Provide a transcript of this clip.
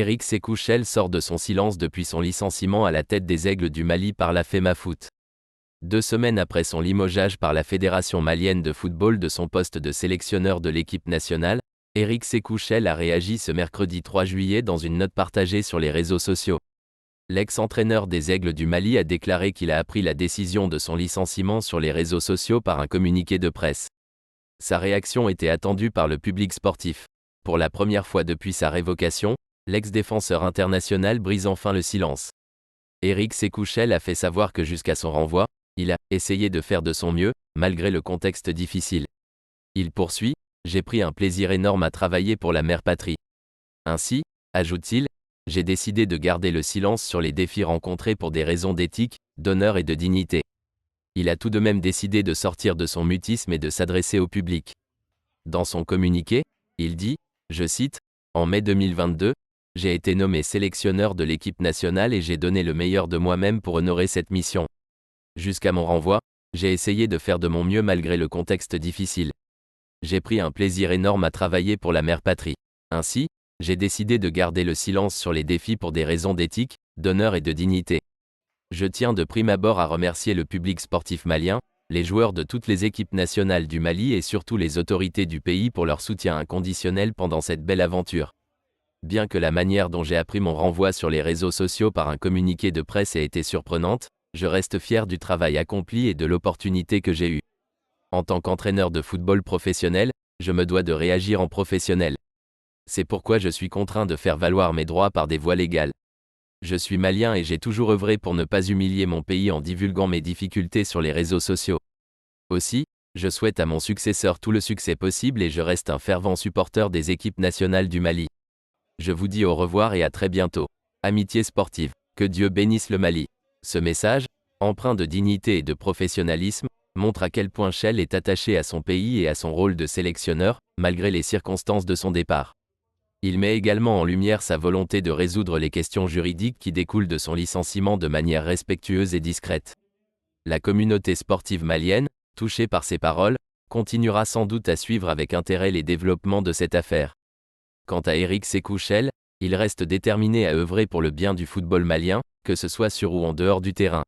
Éric Sékou Chel sort de son silence depuis son licenciement à la tête des Aigles du Mali par la FEMAFOOT. 2 semaines après son limogeage par la Fédération malienne de football de son poste de sélectionneur de l'équipe nationale, Éric Sékou Chel a réagi ce mercredi 3 juillet dans une note partagée sur les réseaux sociaux. L'ex-entraîneur des Aigles du Mali a déclaré qu'il a appris la décision de son licenciement sur les réseaux sociaux par un communiqué de presse. Sa réaction était attendue par le public sportif. Pour la première fois depuis sa révocation, l'ex-défenseur international brise enfin le silence. Éric Sékou Chel a fait savoir que jusqu'à son renvoi, il a essayé de faire de son mieux, malgré le contexte difficile. Il poursuit: « J'ai pris un plaisir énorme à travailler pour la mère patrie. Ainsi, ajoute-t-il, j'ai décidé de garder le silence sur les défis rencontrés pour des raisons d'éthique, d'honneur et de dignité. » Il a tout de même décidé de sortir de son mutisme et de s'adresser au public. Dans son communiqué, il dit, je cite, « En mai 2022, j'ai été nommé sélectionneur de l'équipe nationale et j'ai donné le meilleur de moi-même pour honorer cette mission. Jusqu'à mon renvoi, j'ai essayé de faire de mon mieux malgré le contexte difficile. J'ai pris un plaisir énorme à travailler pour la mère patrie. Ainsi, j'ai décidé de garder le silence sur les défis pour des raisons d'éthique, d'honneur et de dignité. Je tiens de prime abord à remercier le public sportif malien, les joueurs de toutes les équipes nationales du Mali et surtout les autorités du pays pour leur soutien inconditionnel pendant cette belle aventure. Bien que la manière dont j'ai appris mon renvoi sur les réseaux sociaux par un communiqué de presse ait été surprenante, je reste fier du travail accompli et de l'opportunité que j'ai eue. En tant qu'entraîneur de football professionnel, je me dois de réagir en professionnel. C'est pourquoi je suis contraint de faire valoir mes droits par des voies légales. Je suis malien et j'ai toujours œuvré pour ne pas humilier mon pays en divulguant mes difficultés sur les réseaux sociaux. Aussi, je souhaite à mon successeur tout le succès possible et je reste un fervent supporter des équipes nationales du Mali. Je vous dis au revoir et à très bientôt. Amitié sportive. Que Dieu bénisse le Mali. Ce message, empreint de dignité et de professionnalisme, montre à quel point Chel est attaché à son pays et à son rôle de sélectionneur, malgré les circonstances de son départ. Il met également en lumière sa volonté de résoudre les questions juridiques qui découlent de son licenciement de manière respectueuse et discrète. La communauté sportive malienne, touchée par ces paroles, continuera sans doute à suivre avec intérêt les développements de cette affaire. Quant à Éric Sékou Chel, il reste déterminé à œuvrer pour le bien du football malien, que ce soit sur ou en dehors du terrain.